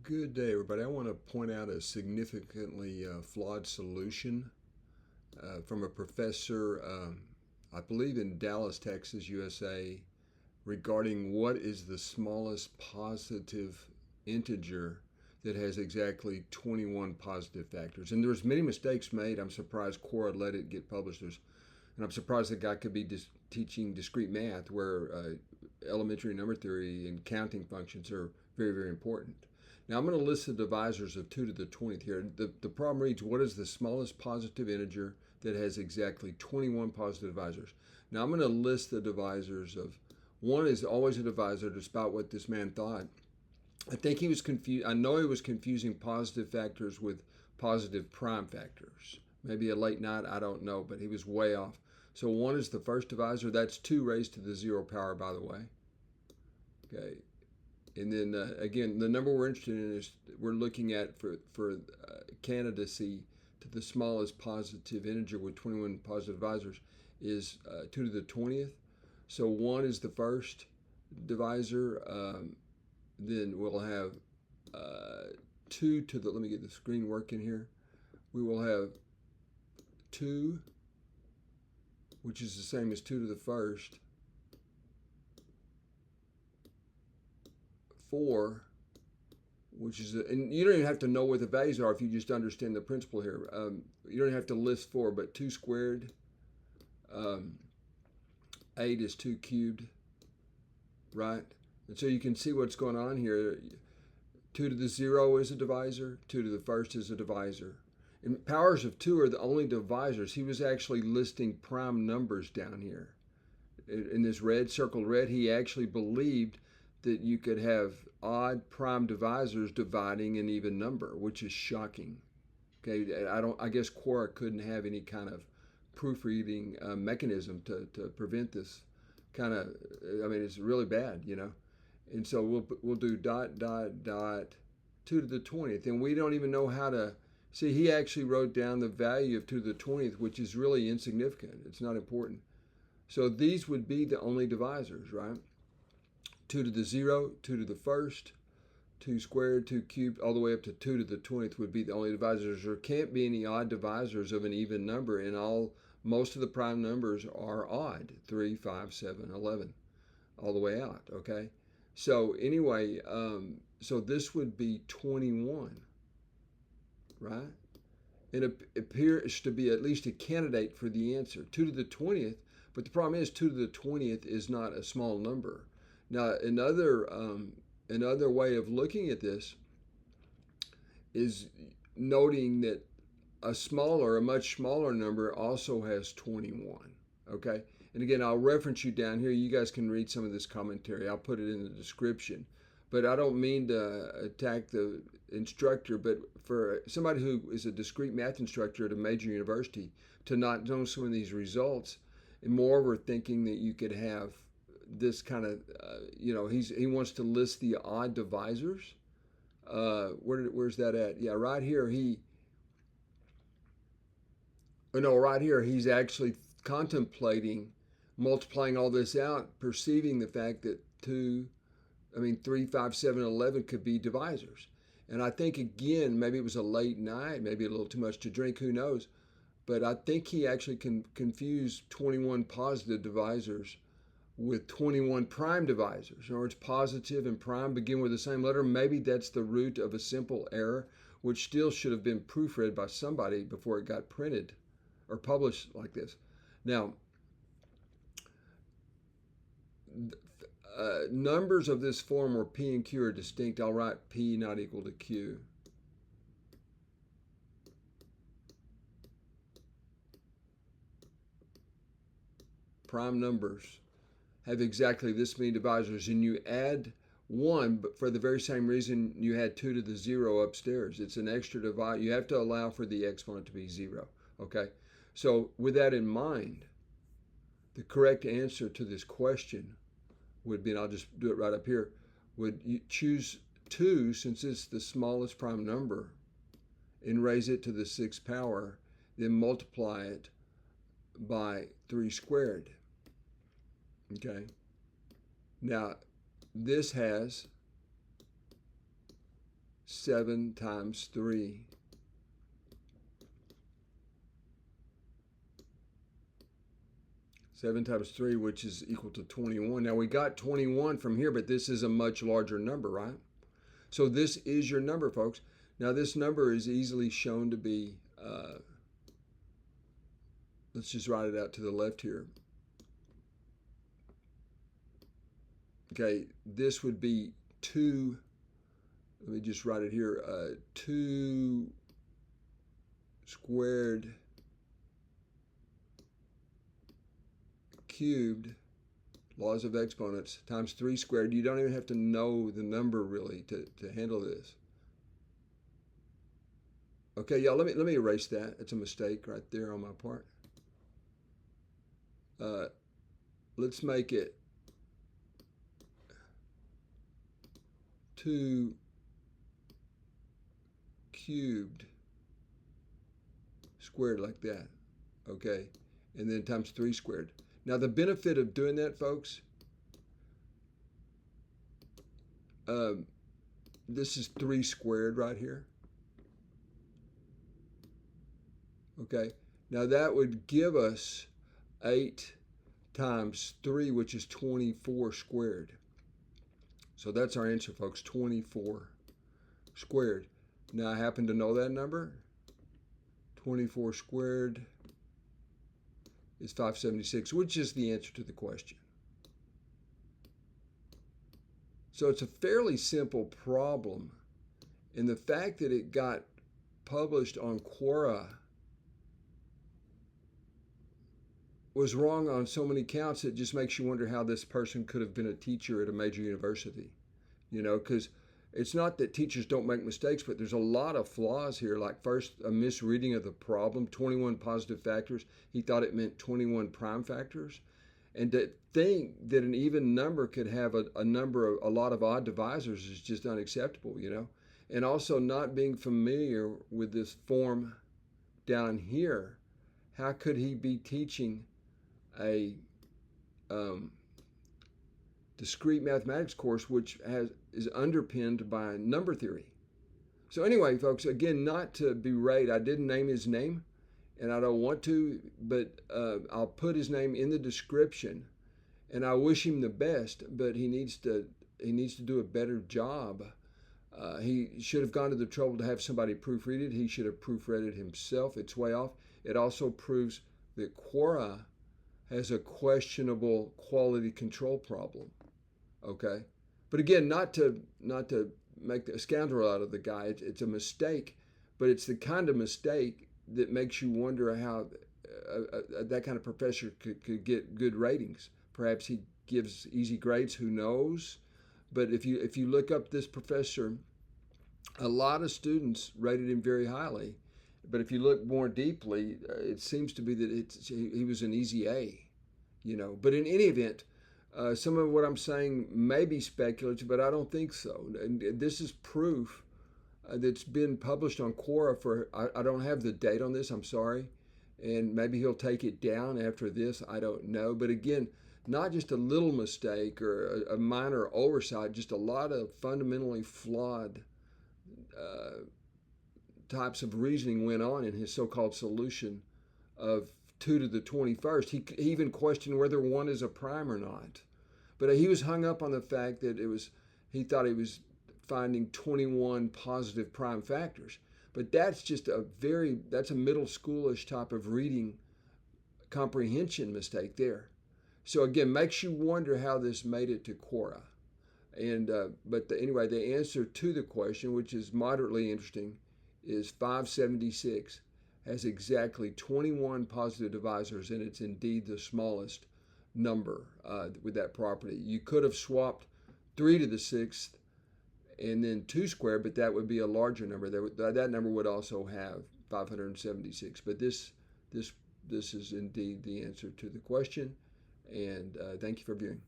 Good day, everybody. I want to point out a significantly flawed solution from a professor, I believe in Dallas, Texas, USA, regarding what is the smallest positive integer that has exactly 21 positive factors. And there's many mistakes made. I'm surprised Quora let it get published. And I'm surprised the guy could be teaching discrete math where elementary number theory and counting functions are very, very important. Now I'm going to list the divisors of 2 to the 20th here. The problem reads, what is the smallest positive integer that has exactly 21 positive divisors? Now I'm going to list the divisors of 1 is always a divisor despite what this man thought. I think he was confused. I know he was confusing positive factors with positive prime factors. Maybe a late night, I don't know, but he was way off. So 1 is the first divisor. That's 2 raised to the 0 power, by the way. Okay. And then again, the number we're interested in is we're looking at for candidacy to the smallest positive integer with 21 positive divisors is 2 to the 20th. So 1 is the first divisor. Then we'll have 2 to the, let me get the screen working here. We will have 2, which is the same as 2 to the first. 4, which is, and you don't even have to know what the values are if you just understand the principle here. You don't have to list 4, but 2 squared, 8 is 2 cubed, right? And so you can see what's going on here. 2 to the 0 is a divisor, 2 to the first is a divisor. And powers of 2 are the only divisors. He was actually listing prime numbers down here. In this red, circled red, he actually believed that you could have odd prime divisors dividing an even number, which is shocking. Okay, I guess Quora couldn't have any kind of proofreading mechanism to prevent this kind of, I mean, it's really bad, you know. And so we'll do dot, dot, dot, 2 to the 20th. And we don't even know how to, see, he actually wrote down the value of 2 to the 20th, which is really insignificant. It's not important. So these would be the only divisors, right? 2 to the 0, 2 to the first, 2 squared, 2 cubed, all the way up to 2 to the 20th would be the only divisors. There can't be any odd divisors of an even number, and most of the prime numbers are odd, 3, 5, 7, 11, all the way out, okay? So anyway, so this would be 21, right? And it appears to be at least a candidate for the answer, 2 to the 20th, but the problem is 2 to the 20th is not a small number. Now, another way of looking at this is noting that a much smaller number also has 21, okay? And again, I'll reference you down here. You guys can read some of this commentary. I'll put it in the description. But I don't mean to attack the instructor, but for somebody who is a discrete math instructor at a major university to not know some of these results, and moreover thinking that you could have this kind of, he wants to list the odd divisors. Where's that at? Yeah, right here. Right here, he's actually contemplating multiplying all this out, perceiving the fact that 3, 5, 7, 11 could be divisors. And I think, again, maybe it was a late night, maybe a little too much to drink, who knows. But I think he actually confused 21 positive divisors with 21 prime divisors. In other words, positive and prime begin with the same letter. Maybe that's the root of a simple error, which still should have been proofread by somebody before it got printed or published like this. Now, numbers of this form where P and Q are distinct, I'll write P not equal to Q. Prime numbers have exactly this many divisors, and you add 1, but for the very same reason you had 2 to the 0 upstairs. It's an extra divide. You have to allow for the exponent to be 0, okay? So with that in mind, the correct answer to this question would be, and I'll just do it right up here, would you choose 2 since it's the smallest prime number and raise it to the 6th power, then multiply it by 3 squared. Okay. Now, this has 7 times 3. Seven times 3, which is equal to 21. Now we got 21 from here, but this is a much larger number, right? So this is your number, folks. Now this number is easily shown to be, let's just write it out to the left here. Okay, this would be 2, let me just write it here, 2 squared cubed, laws of exponents, times 3 squared. You don't even have to know the number really to handle this. Okay, y'all, let me erase that. It's a mistake right there on my part. Let's make it 2 cubed squared like that. Okay, and then times 3 squared. Now the benefit of doing that, folks, this is 3 squared right here. Okay, now that would give us 8 times 3, which is 24 squared. So that's our answer, folks, 24 squared. Now I happen to know that number. 24 squared is 576, which is the answer to the question. So it's a fairly simple problem. And the fact that it got published on Quora was wrong on so many counts, it just makes you wonder how this person could have been a teacher at a major university. You know, because it's not that teachers don't make mistakes, but there's a lot of flaws here. Like first, a misreading of the problem, 21 positive factors. He thought it meant 21 prime factors. And to think that an even number could have a lot of odd divisors is just unacceptable, you know. And also not being familiar with this form down here. How could he be teaching a discrete mathematics course which is underpinned by number theory? So anyway, folks, again, not to berate, I didn't name his name, and I don't want to, but I'll put his name in the description, and I wish him the best, but he needs to do a better job. He should have gone to the trouble to have somebody proofread it. He should have proofread it himself. It's way off. It also proves that Quora has a questionable quality control problem. Okay, but again, not to make a scoundrel out of the guy. It's a mistake, but it's the kind of mistake that makes you wonder how that kind of professor could get good ratings. Perhaps he gives easy grades. Who knows? But if you look up this professor, a lot of students rated him very highly. But if you look more deeply, it seems to be that he was an easy A, you know. But in any event, some of what I'm saying may be speculative, but I don't think so. And this is proof that's been published on Quora for, I don't have the date on this, I'm sorry. And maybe he'll take it down after this, I don't know. But again, not just a little mistake or a minor oversight, just a lot of fundamentally flawed types of reasoning went on in his so-called solution of 2 to the 21st. He even questioned whether 1 is a prime or not. But he was hung up on the fact that he thought he was finding 21 positive prime factors. But that's just that's a middle schoolish type of reading comprehension mistake there. So again, makes you wonder how this made it to Quora. And anyway, the answer to the question, which is moderately interesting, is 576 has exactly 21 positive divisors, and it's indeed the smallest number with that property. You could have swapped 3 to the 6th and then 2 squared, but that would be a larger number. That number would also have 576. But this is indeed the answer to the question, and thank you for viewing.